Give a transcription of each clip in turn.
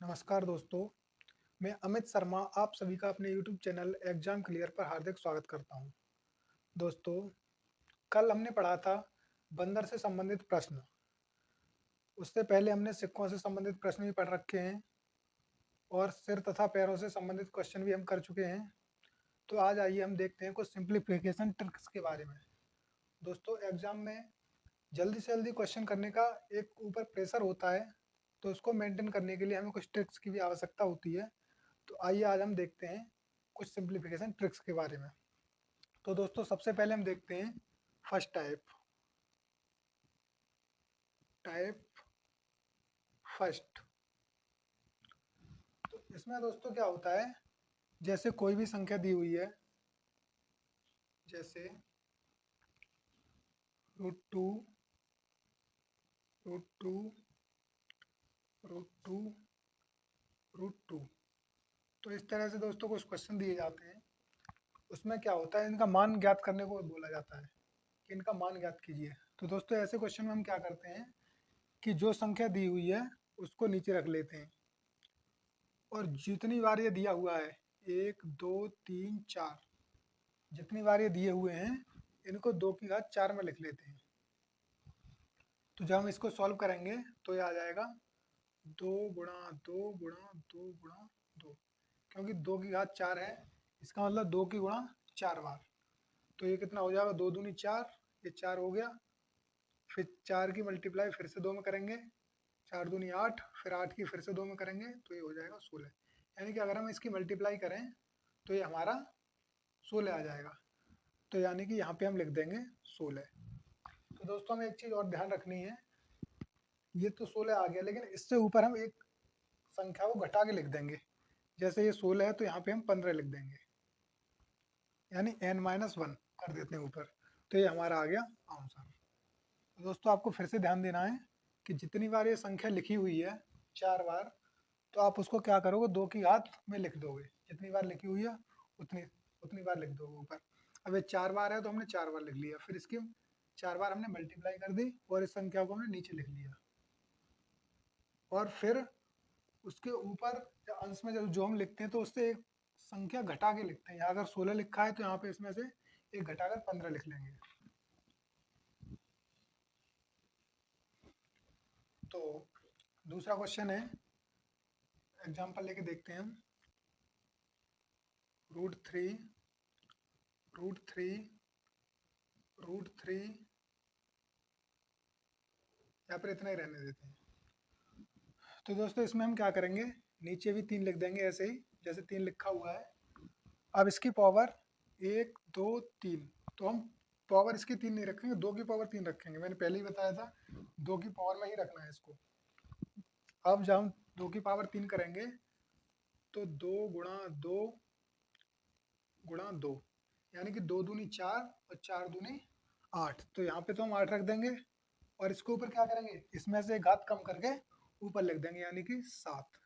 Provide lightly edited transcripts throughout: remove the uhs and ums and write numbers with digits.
नमस्कार दोस्तों, मैं अमित शर्मा आप सभी का अपने YouTube चैनल एग्जाम क्लियर पर हार्दिक स्वागत करता हूं। दोस्तों, कल हमने पढ़ा था बंदर से संबंधित प्रश्न। उससे पहले हमने सिक्कों से संबंधित प्रश्न भी पढ़ रखे हैं और सिर तथा पैरों से संबंधित क्वेश्चन भी हम कर चुके हैं। तो आज आइए हम देखते हैं कुछ सिंप्लीफिकेशन ट्रिक्स के बारे में। दोस्तों, एग्जाम में जल्दी से जल्दी क्वेश्चन करने का एक ऊपर प्रेशर होता है, तो उसको मेंटेन करने के लिए हमें कुछ ट्रिक्स की भी आवश्यकता होती है। तो आइए आज हम देखते हैं कुछ सिंप्लीफिकेशन ट्रिक्स के बारे में। तो दोस्तों, सबसे पहले हम देखते हैं फर्स्ट टाइप टाइप फर्स्ट। तो इसमें दोस्तों क्या होता है, जैसे कोई भी संख्या दी हुई है, जैसे √2 √2 √2 √2। तो इस तरह से दोस्तों कुछ क्वेश्चन दिए जाते हैं। उसमें क्या होता है, इनका मान ज्ञात करने को बोला जाता है कि इनका मान ज्ञात कीजिए। तो दोस्तों, ऐसे क्वेश्चन में हम क्या करते हैं कि जो संख्या दी हुई है उसको नीचे रख लेते हैं और जितनी बार ये दिया हुआ है 1 2 3 4, जितनी बार ये दिए हुए हैं इनको 2 की घात 4 में लिख लेते हैं। तो जब हम इसको सॉल्व करेंगे तो ये आ जाएगा 2 × 2 × 2 × 2, क्योंकि 2 की घात 4 है, इसका मतलब 2 की गुणा 4 बार। तो ये कितना हो जाएगा, 2 दूनी 4, ये 4 हो गया। फिर 4 की मल्टीप्लाई फिर से 2 में करेंगे, 4 दूनी 8, फिर 8 की फिर से 2 में करेंगे तो ये हो जाएगा 16। यानी कि अगर हम इसकी मल्टीप्लाई करें तो ये हमारा 16 आ जाएगा। तो यानी कि यहाँ पे हम लिख देंगे 16। तो दोस्तों, हमें एक चीज़ और ध्यान रखनी है, ये तो 16 आ गया, लेकिन इससे ऊपर हम एक संख्या को घटा के लिख देंगे। जैसे ये 16 है तो यहाँ पे हम 15 लिख देंगे, यानी n-1 कर देते हैं ऊपर। तो ये हमारा आ गया आंसर। तो दोस्तों, आपको फिर से ध्यान देना है कि जितनी बार ये संख्या लिखी हुई है 4 बार, तो आप उसको क्या करोगे, 2 की घात में लिख दोगे। जितनी बार लिखी हुई है उतनी उतनी बार लिख दोगे ऊपर। अब ये 4 बार है तो हमने 4 बार लिख लिया, फिर इसकी 4 बार हमने मल्टीप्लाई कर दी और इस संख्या को हमने नीचे लिख लिया। और फिर उसके ऊपर या अंश में जो हम लिखते हैं तो उससे एक संख्या घटा के लिखते हैं। यहाँ अगर 16 लिखा है तो यहाँ पे इसमें से एक घटाकर 15 लिख लेंगे। तो दूसरा क्वेश्चन है, एग्जाम्पल लेके देखते हैं हम। √3 √3 √3, यहाँ पर इतना ही रहने देते हैं। तो दोस्तों, इसमें हम क्या करेंगे, नीचे भी 3 लिख देंगे ऐसे ही जैसे 3 लिखा हुआ है। अब इसकी पावर 1 2 3, तो हम पावर इसकी 3 नहीं रखेंगे, 2 की पावर 3 रखेंगे। मैंने पहले ही बताया था 2 की पावर में ही रखना है इसको। अब जब हम 2 की पावर 3 करेंगे तो 2 × 2 × 2, यानी कि 2 दूनी 4 और 4 दूनी 8। तो यहाँ पे तो हम 8 रख देंगे और इसके ऊपर क्या करेंगे, इसमें से घात कम करके ऊपर लिख देंगे, यानी कि 7।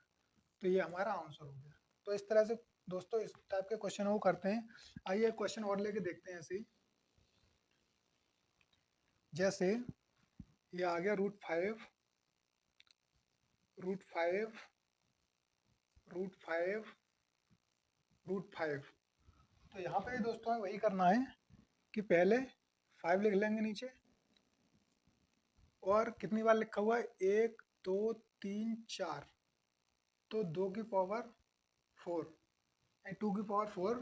तो ये हमारा आंसर हो गया। तो इस तरह से दोस्तों इस टाइप के क्वेश्चन वो करते हैं। आइए क्वेश्चन और लेके देखते हैं ऐसे ही। जैसे ये आ गया √5 √5 √5 √5। तो यहाँ पे दोस्तों हमें वही करना है कि पहले 5 लिख लेंगे नीचे, और कितनी बार लिखा हुआ है, 1 2 3 4, तो 2 की पावर 4 यानी 2 की पावर 4।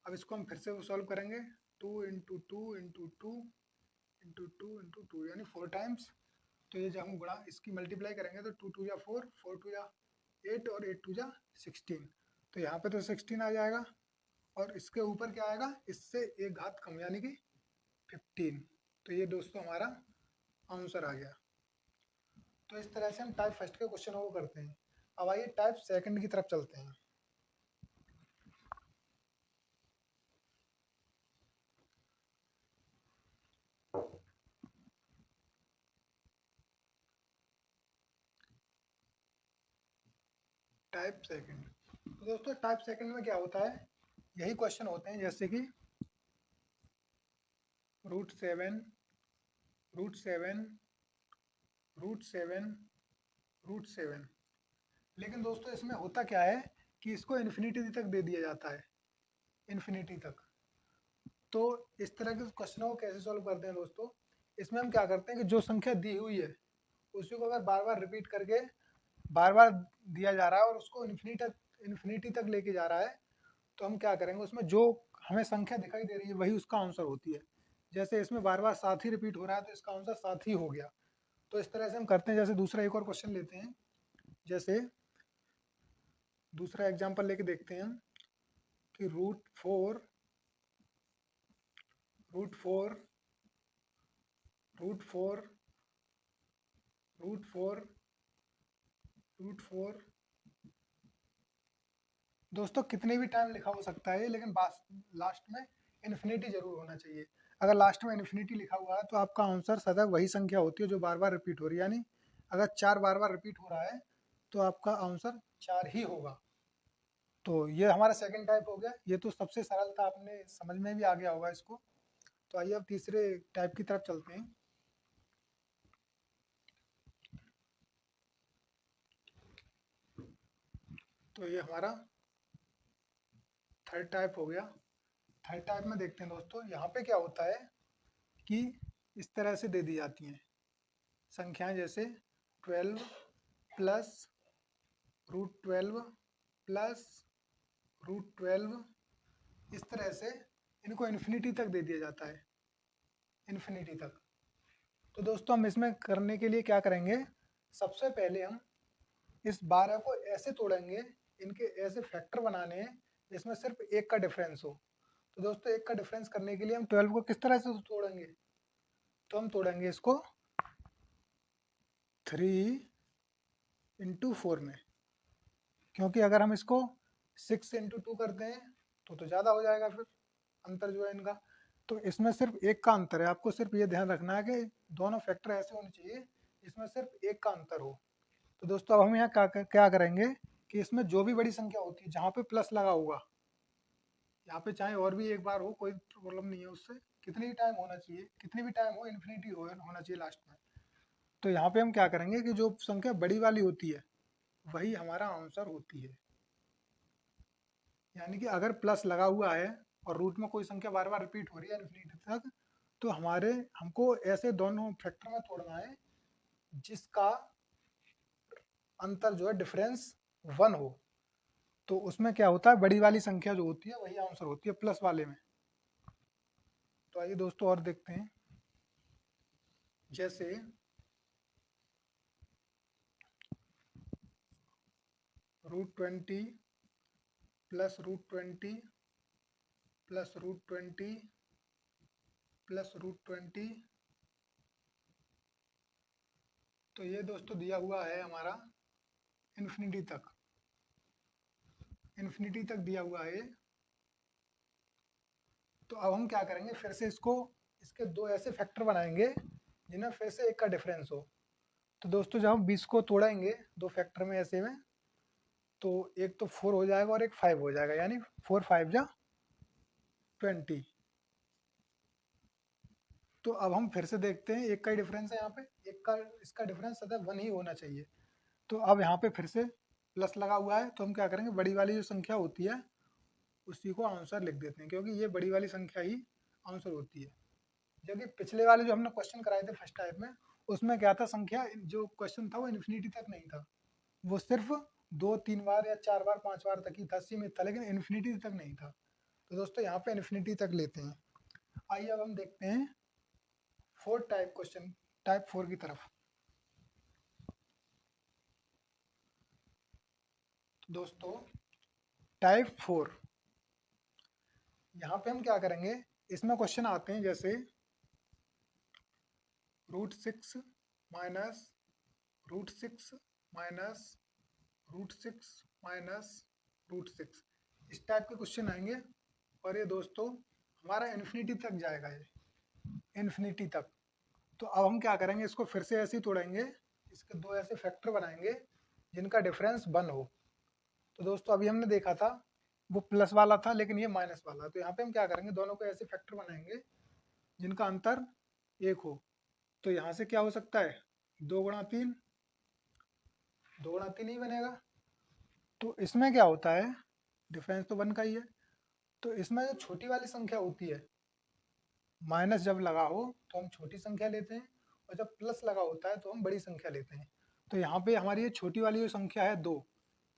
अब इसको हम फिर से सॉल्व करेंगे, 2 × 2 × 2 × 2 यानी 4 टाइम्स। तो ये जब हम गुणा इसकी मल्टीप्लाई करेंगे तो 2 2 4, 4 2 8 और 8 2 16। तो यहाँ पे तो 16 आ जाएगा और इसके ऊपर क्या आएगा, इससे एक घात कम यानी कि 15। तो ये दोस्तों हमारा आंसर आ गया। तो इस तरह से हम टाइप फर्स्ट के क्वेश्चन को करते हैं। अब आइए टाइप सेकंड की तरफ चलते हैं। टाइप सेकंड, तो दोस्तों टाइप सेकंड में क्या होता है, यही क्वेश्चन होते हैं जैसे कि √7 √7 √7 √7। लेकिन दोस्तों इसमें होता क्या है कि इसको इन्फिनिटी तक दे दिया जाता है, इन्फिनिटी तक। तो इस तरह के क्वेश्चनों को कैसे सॉल्व करते हैं दोस्तों, इसमें हम क्या करते हैं कि जो संख्या दी हुई है उसी को अगर बार बार रिपीट करके बार बार दिया जा रहा है और उसको इन्फिनिटी तक लेके जा रहा है, तो हम क्या करेंगे, उसमें जो हमें संख्या दिखाई दे रही है वही उसका आंसर होती है। जैसे इसमें बार बार साथ ही रिपीट हो रहा है तो इसका आंसर साथ ही हो गया। तो इस तरह से हम करते हैं। जैसे दूसरा एक और क्वेश्चन लेते हैं, जैसे दूसरा एग्जांपल लेके देखते हैं हम कि root four root four root four root four दोस्तों कितने भी टाइम लिखा हो सकता है लेकिन लास्ट में इन्फिनिटी जरूर होना चाहिए। अगर लास्ट में इन्फिनिटी लिखा हुआ है तो आपका आंसर सदैव वही संख्या होती है जो बार बार रिपीट हो रही है। यानी अगर 4 बार बार रिपीट हो रहा है तो आपका आंसर 4 ही होगा। तो ये हमारा सेकंड टाइप हो गया। ये तो सबसे सरल था, आपने समझ में भी आ गया होगा इसको। तो आइए अब तीसरे टाइप की तरफ चलते हैं। तो ये हमारा थर्ड टाइप हो गया। थर्ड टाइप में देखते हैं दोस्तों, यहाँ पे क्या होता है कि इस तरह से दे दी जाती हैं संख्याएं, जैसे 12 प्लस √12 प्लस √12, इस तरह से इनको इन्फिनिटी तक दे दिया जाता है, इन्फिनिटी तक। तो दोस्तों हम इसमें करने के लिए क्या करेंगे, सबसे पहले हम इस 12 को ऐसे तोड़ेंगे, इनके ऐसे फैक्टर बनाने हैं जिसमें सिर्फ एक का डिफरेंस हो। तो दोस्तों एक का डिफरेंस करने के लिए हम 12 को किस तरह से तोड़ेंगे, तो हम तोड़ेंगे इसको 3 × 4 में, क्योंकि अगर हम इसको 6 × 2 करते हैं तो ज़्यादा हो जाएगा फिर अंतर जो है इनका। तो इसमें सिर्फ एक का अंतर है, आपको सिर्फ ये ध्यान रखना है कि दोनों फैक्टर ऐसे होने चाहिए इसमें सिर्फ एक का अंतर हो। तो दोस्तों अब हम यहाँ क्या करेंगे कि इसमें जो भी बड़ी संख्या होती है जहाँ पे प्लस लगा होगा, यहाँ पे चाहे और भी एक बार हो, कोई प्रॉब्लम नहीं है उससे, कितनी भी टाइम होना चाहिए, कितनी भी टाइम हो, इन्फिनिटी होना चाहिए लास्ट में। तो यहाँ पे हम क्या करेंगे कि जो संख्या बड़ी वाली होती है वही हमारा आंसर होती है। यानी कि अगर प्लस लगा हुआ है और रूट में कोई संख्या बार बार रिपीट हो रही है इन्फिनिटी तक, तो हमको ऐसे दोनों फैक्टर में तोड़ना है जिसका अंतर जो है डिफरेंस 1 हो। तो उसमें क्या होता है, बड़ी वाली संख्या जो होती है वही आंसर होती है प्लस वाले में। तो आइए दोस्तों और देखते हैं, जैसे √20 प्लस √20 प्लस √20 प्लस √20। तो ये दोस्तों दिया हुआ है हमारा इन्फिनिटी तक, इन्फिनिटी तक दिया हुआ है। तो अब हम क्या करेंगे, फिर से इसके दो ऐसे फैक्टर बनाएंगे जिनमें फिर से एक का डिफरेंस हो। तो दोस्तों जब हम 20 को तोड़ेंगे दो फैक्टर में ऐसे में, तो एक तो 4 हो जाएगा और एक 5 हो जाएगा, यानी 4 5 जा 20। तो अब हम फिर से देखते हैं, एक का ही डिफरेंस है यहाँ पे, एक का इसका डिफरेंस सदैव 1 ही होना चाहिए। तो अब यहाँ पे फिर से प्लस लगा हुआ है, तो हम क्या करेंगे, बड़ी वाली जो संख्या होती है उसी को आंसर लिख देते हैं, क्योंकि ये बड़ी वाली संख्या ही आंसर होती है। जबकि पिछले वाले जो हमने क्वेश्चन कराए थे फर्स्ट टाइप में, उसमें क्या था, संख्या जो क्वेश्चन था वो इन्फिनिटी तक नहीं था, वो सिर्फ 2 3 बार या 4 बार 5 बार तक ही था, सीमित था, लेकिन इन्फिनिटी तक नहीं था। तो दोस्तों यहाँ पे इन्फिनिटी तक लेते हैं। आइए अब हम देखते हैं फोर्थ टाइप क्वेश्चन, टाइप 4 की तरफ। तो दोस्तों टाइप 4, यहाँ पे हम क्या करेंगे, इसमें क्वेश्चन आते हैं जैसे √6 माइनस √6 माइनस √6 माइनस √6, इस टाइप के क्वेश्चन आएंगे। और ये दोस्तों हमारा इन्फिनिटी तक जाएगा, ये इन्फिनिटी तक। तो अब हम क्या करेंगे, इसको फिर से ऐसे ही तोड़ेंगे, इसके दो ऐसे फैक्टर बनाएंगे जिनका डिफरेंस 1 हो। तो दोस्तों अभी हमने देखा था वो प्लस वाला था, लेकिन ये माइनस वाला। तो यहाँ पे हम क्या करेंगे, दोनों को ऐसे फैक्टर बनाएंगे जिनका अंतर 1 हो। तो यहाँ से क्या हो सकता है, 2 × 3, 2 × 3 ही बनेगा। तो इसमें क्या होता है, डिफरेंस तो 1 का ही है। तो इसमें जो छोटी वाली संख्या होती है, माइनस जब लगा हो तो हम छोटी संख्या लेते हैं, और जब प्लस लगा होता है तो हम बड़ी संख्या लेते हैं। तो यहाँ पे हमारी ये छोटी वाली जो संख्या है 2,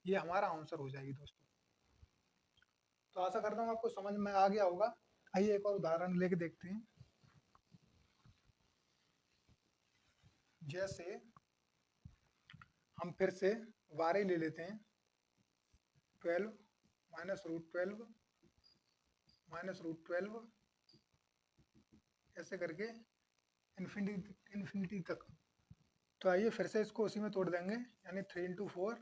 ये हमारा आंसर हो जाएगी दोस्तों। तो आशा करता हूँ आपको समझ में आ गया होगा। आइए एक और उदाहरण लेके देखते हैं। जैसे हम फिर से बारह ले लेते हैं, 12 माइनस रूट 12 माइनस रूट 12, ऐसे करके इन्फिनिटी इन्फिनिटी तक। तो आइए फिर से इसको उसी में तोड़ देंगे, यानी 3 into 4।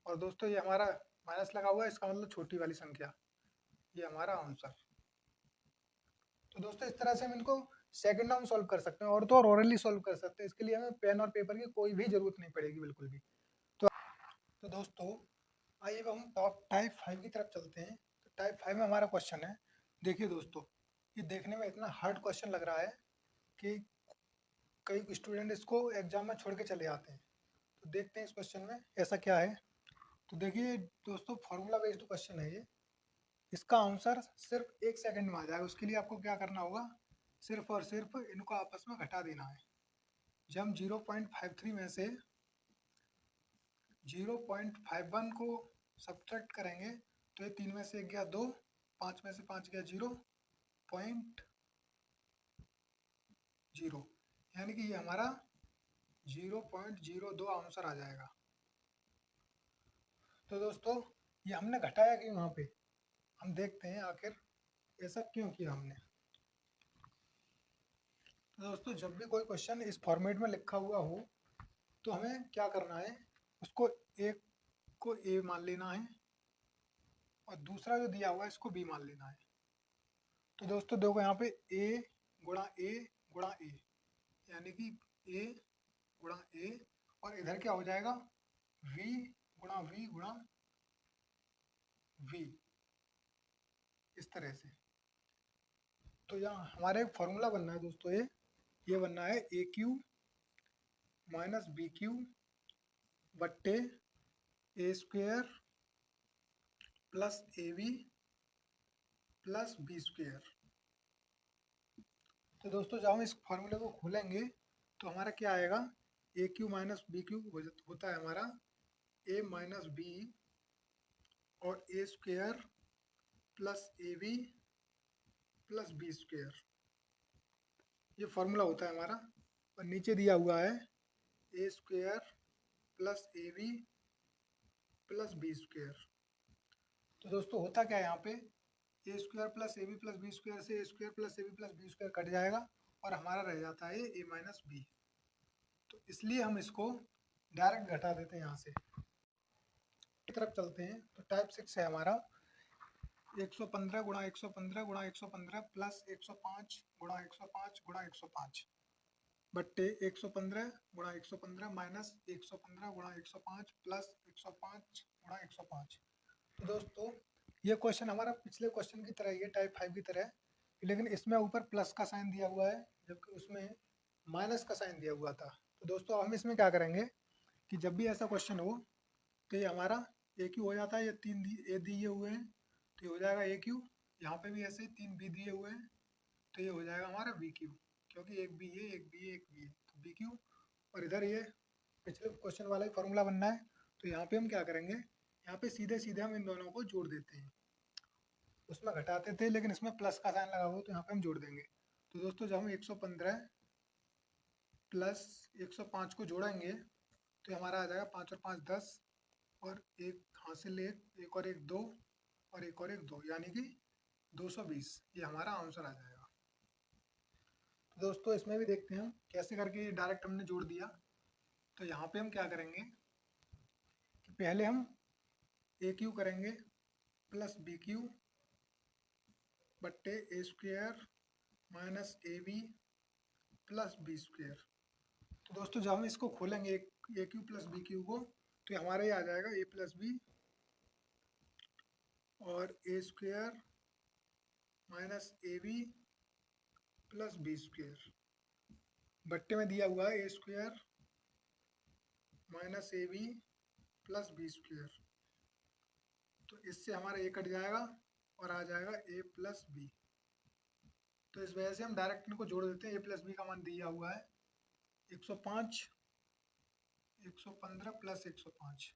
और दोस्तों ये हमारा माइनस लगा हुआ है, इसका मतलब छोटी वाली संख्या, ये हमारा आंसर। तो दोस्तों इस तरह से हम इनको सेकंड राउंड सॉल्व कर सकते हैं, और तो और ओरली सॉल्व कर सकते हैं। इसके लिए हमें पेन और पेपर की कोई भी जरूरत नहीं पड़ेगी, बिल्कुल भी। तो दोस्तों आइए अब हम टॉप टाइप 5 की तरफ चलते हैं। तो टाइप 5 में हमारा क्वेश्चन है, देखिए दोस्तों, ये देखने में इतना हार्ड क्वेश्चन लग रहा है कि कई स्टूडेंट इसको एग्जाम में छोड़ के चले आते हैं। तो देखते हैं इस क्वेश्चन में ऐसा क्या है। तो देखिए दोस्तों, फॉर्मूला बेस्ड क्वेश्चन है ये। इसका आंसर सिर्फ 1 सेकंड में आ जाएगा। उसके लिए आपको क्या करना होगा, सिर्फ और सिर्फ इनको आपस में घटा देना है। जब हम 0.53 में से 0.51 को सब्ट्रैक्ट करेंगे तो ये 3 में से 1 गया 2, 5 में से 5 गया 0.0, यानी कि ये हमारा 0.02 आंसर आ जाएगा। तो दोस्तों ये हमने घटाया क्यों वहाँ पे, हम देखते हैं आखिर ऐसा क्यों किया हमने। तो दोस्तों जब भी कोई क्वेश्चन इस फॉर्मेट में लिखा हुआ हो तो हमें क्या करना है, उसको एक को ए मान लेना है और दूसरा जो दिया हुआ है इसको बी मान लेना है। तो दोस्तों देखो यहाँ पे ए गुणा ए, यानी कि ए गुणा ए, और इधर क्या हो जाएगा, वी गुणा वी, इस तरह से। तो यहाँ हमारा एक फॉर्मूला बनना है दोस्तों, ये बनना है a cube minus b cube बट्टे a square plus a b plus b square. तो दोस्तों जब हम इस फॉर्मूले को खोलेंगे तो हमारा क्या आएगा, a cube minus b cube होता है हमारा ए माइनस बी और a square plus a b plus b square, ये फॉर्मूला होता है हमारा। और नीचे दिया हुआ है a square plus a b plus b square. तो दोस्तों होता क्या है यहाँ पे, a square plus a b plus b square से a square plus a b plus b square cut जाएगा और हमारा रह जाता है ए माइनस बी। तो इसलिए हम इसको डायरेक्ट घटा देते हैं यहाँ से। की तरफ चलते हैं तो टाइप 6 है हमारा 115 गुणा 115 गुणा 115 प्लस 105 गुणा 105 गुणा 105 बट्टे 115 गुणा 115 माइनस 115 गुणा 105 प्लस 105 गुणा 105। तो दोस्तों ये क्वेश्चन हमारा पिछले क्वेश्चन की तरह ही है, टाइप 5 की तरह, लेकिन इसमें ऊपर प्लस का साइन दिया हुआ है जबकि उसमें माइनस का साइन दिया हुआ था। तो दोस्तों हम इसमें क्या करेंगे कि जब भी ऐसा क्वेश्चन हो तो ये हमारा ए क्यू हो जाता है, ये 3 ए दिए हुए हैं तो ये हो जाएगा ए क्यू, यहाँ पे भी ऐसे 3 बी दिए हुए हैं तो ये हो जाएगा हमारा बी क्यू, क्योंकि एक बी है एक बी है एक बी है, तो बी क्यू। और इधर ये पिछले क्वेश्चन वाला ही फॉर्मूला बनना है, तो यहाँ पे हम क्या करेंगे, यहाँ पे सीधे सीधे हम इन दोनों को जोड़ देते हैं। उसमें घटाते थे लेकिन इसमें प्लस का साइन लगा हुआ तो यहाँ पे हम जोड़ देंगे। तो दोस्तों जब हम 115 प्लस 105 को जोड़ेंगे तो हमारा आ जाएगा 5 और 5 10, और एक हासिल एक और एक 2 और एक और एक 2, यानी कि 220, ये हमारा आंसर आ जाएगा। तो दोस्तों इसमें भी देखते हैं हम कैसे करके डायरेक्ट हमने जोड़ दिया। तो यहाँ पे हम क्या करेंगे कि पहले हम ए क्यू करेंगे प्लस बी क्यू बट्टे a square minus a b plus b square. तो दोस्तों जब हम इसको खोलेंगे a cube plus b cube को तो हमारा ये आ जाएगा ए प्लस बी और a square minus a b plus b square बट्टे में दिया हुआ है a square minus a b plus b square. तो इससे हमारा ए कट जाएगा और आ जाएगा ए प्लस बी। तो इस वजह से हम डायरेक्ट इनको जोड़ देते हैं। ए प्लस बी का मान दिया हुआ है 105, 115 प्लस 105,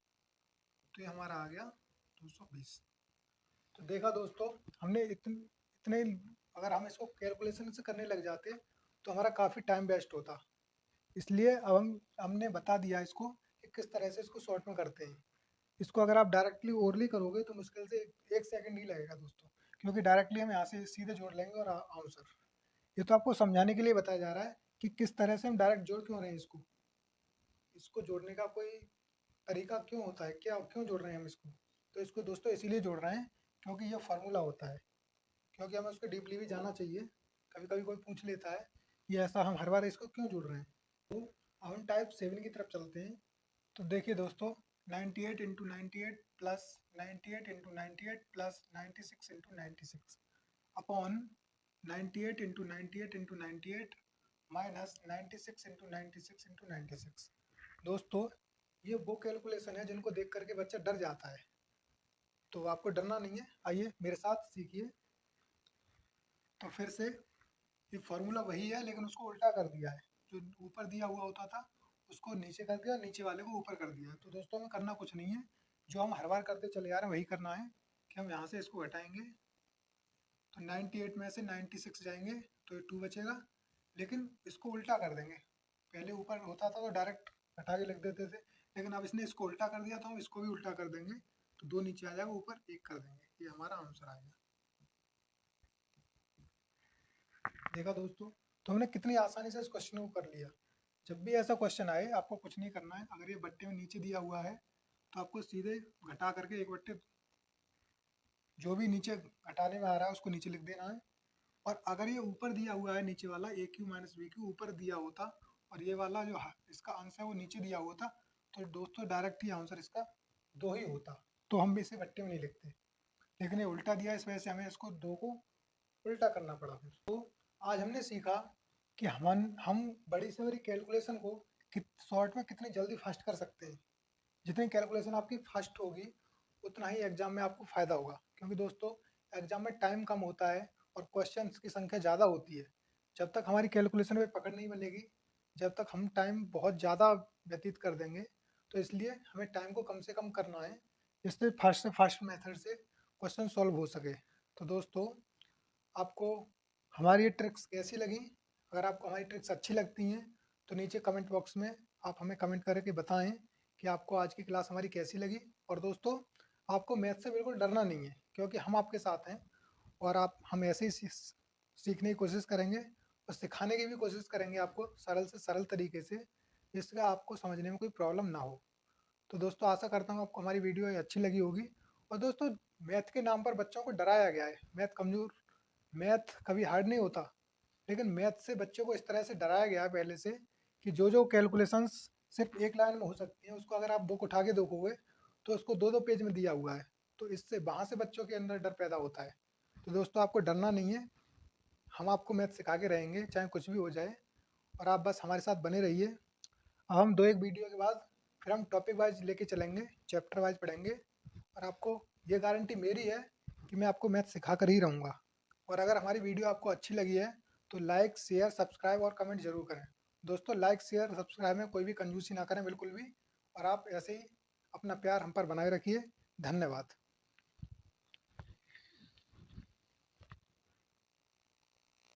तो ये हमारा आ गया 220। तो देखा दोस्तों, हमने इतने अगर हम इसको कैलकुलेशन से करने लग जाते तो हमारा काफ़ी टाइम वेस्ट होता। इसलिए अब हमने बता दिया इसको कि किस तरह से इसको शॉर्ट में करते हैं। इसको अगर आप डायरेक्टली ओरली करोगे तो मुश्किल से 1 सेकंड ही लगेगा दोस्तों, क्योंकि डायरेक्टली हम यहाँ से सीधे जोड़ लेंगे और आंसर। ये तो आपको समझाने के लिए बताया जा रहा है कि किस तरह से हम डायरेक्ट जोड़ क्यों रहे हैं इसको। इसको जोड़ने का कोई तरीका क्यों होता है, क्या क्यों जोड़ रहे हैं हम इसको। तो इसको दोस्तों इसीलिए जोड़ रहे हैं क्योंकि ये फार्मूला होता है, क्योंकि हमें उसको डीपली भी जाना चाहिए। कभी कभी कोई पूछ लेता है कि ऐसा हम हर बार इसको क्यों जोड़ रहे हैं। तो अब हम टाइप 7 की तरफ चलते हैं। तो देखिए दोस्तों, 98 into 98 plus 98 into 98 plus 96 into 96 upon 98 into 98 into 98 minus 96 into 96 into 96। दोस्तों ये वो कैलकुलेशन है जिनको देख करके बच्चा डर जाता है, तो आपको डरना नहीं है, आइए मेरे साथ सीखिए। तो फिर से ये फार्मूला वही है लेकिन उसको उल्टा कर दिया है। जो ऊपर दिया हुआ होता था उसको नीचे कर दिया, नीचे वाले को ऊपर कर दिया। तो दोस्तों हमें करना कुछ नहीं है, जो हम हर बार करते चले आ रहे हैं वही करना है कि हम यहाँ से इसको घटाएंगे। तो 98 में से 96 जाएंगे तो ये 2 बचेगा, लेकिन इसको उल्टा कर देंगे। पहले ऊपर होता था तो डायरेक्ट घटा के लिख देते थे, लेकिन अब इसने इसको उल्टा कर दिया तो हम इसको भी उल्टा कर देंगे। तो 2 नीचे आ जाएगा, ऊपर 1 कर देंगे, ये हमारा आंसर आ गया। देखा दोस्तों, तो हमने कितनी आसानी से इस क्वेश्चन को कर लिया। जब भी ऐसा क्वेश्चन आए आपको कुछ नहीं करना है। अगर ये बट्टे में नीचे दिया हुआ है तो आपको सीधे घटा करके एक बट्टे जो भी नीचे घटाने में आ रहा है उसको नीचे लिख देना है। और अगर ये ऊपर दिया हुआ है नीचे वाला ए क्यू माइनस बी क्यू ऊपर दिया होता और ये वाला जो इसका आंसर है वो नीचे दिया होता, तो दोस्तों डायरेक्ट ही आंसर इसका 2 ही होता। तो हम भी इसे बट्टे में नहीं लिखते, लेकिन ये उल्टा दिया इस वजह से हमें इसको 2 को उल्टा करना पड़ा। फिर तो आज हमने सीखा कि हम बड़ी से बड़ी कैलकुलेशन को शॉर्ट में कितनी जल्दी फास्ट कर सकते हैं। जितनी कैलकुलेशन आपकी फास्ट होगी उतना ही एग्जाम में आपको फ़ायदा होगा, क्योंकि दोस्तों एग्जाम में टाइम कम होता है और क्वेश्चंस की संख्या ज़्यादा होती है। जब तक हमारी कैलकुलेशन में पकड़ नहीं बनेगी, जब तक हम टाइम बहुत ज़्यादा व्यतीत कर देंगे, तो इसलिए हमें टाइम को कम से कम करना है, जिससे फास्ट से फास्ट मेथड से क्वेश्चन सॉल्व हो सके। तो दोस्तों आपको हमारी ये ट्रिक्स कैसी लगी? अगर आपको हमारी ट्रिक्स अच्छी लगती हैं तो नीचे कमेंट बॉक्स में आप हमें कमेंट करके बताएं कि आपको आज की क्लास हमारी कैसी लगी। और दोस्तों आपको मैथ से बिल्कुल डरना नहीं है, क्योंकि हम आपके साथ हैं और हम ऐसे ही सीखने की कोशिश करेंगे और सिखाने की भी कोशिश करेंगे आपको सरल से सरल तरीके से, जिसका आपको समझने में कोई प्रॉब्लम ना हो। तो दोस्तों आशा करता हूँ आपको हमारी वीडियो ये अच्छी लगी होगी। और दोस्तों मैथ के नाम पर बच्चों को डराया गया है। मैथ कभी हार्ड नहीं होता, लेकिन मैथ से बच्चों को इस तरह से डराया गया है पहले से कि जो जो कैलकुलेशंस सिर्फ एक लाइन में हो सकती हैं उसको अगर आप बुक उठा के देखोगे तो उसको 2-2 पेज में दिया हुआ है। तो इससे वहाँ से बच्चों के अंदर डर पैदा होता है। तो दोस्तों आपको डरना नहीं है, हम आपको मैथ सिखा के रहेंगे चाहे कुछ भी हो जाए, और आप बस हमारे साथ बने रहिए। अब हम 2-1 वीडियो के बाद फिर हम टॉपिक वाइज लेके चलेंगे, चैप्टर वाइज पढ़ेंगे, और आपको ये गारंटी मेरी है कि मैं आपको मैथ सिखा कर ही रहूँगा। और अगर हमारी वीडियो आपको अच्छी लगी है तो लाइक शेयर सब्सक्राइब और कमेंट जरूर करें। दोस्तों लाइक शेयर सब्सक्राइब में कोई भी कंजूसी ना करें बिल्कुल भी, और आप ऐसे ही अपना प्यार हम पर बनाए रखिए। धन्यवाद।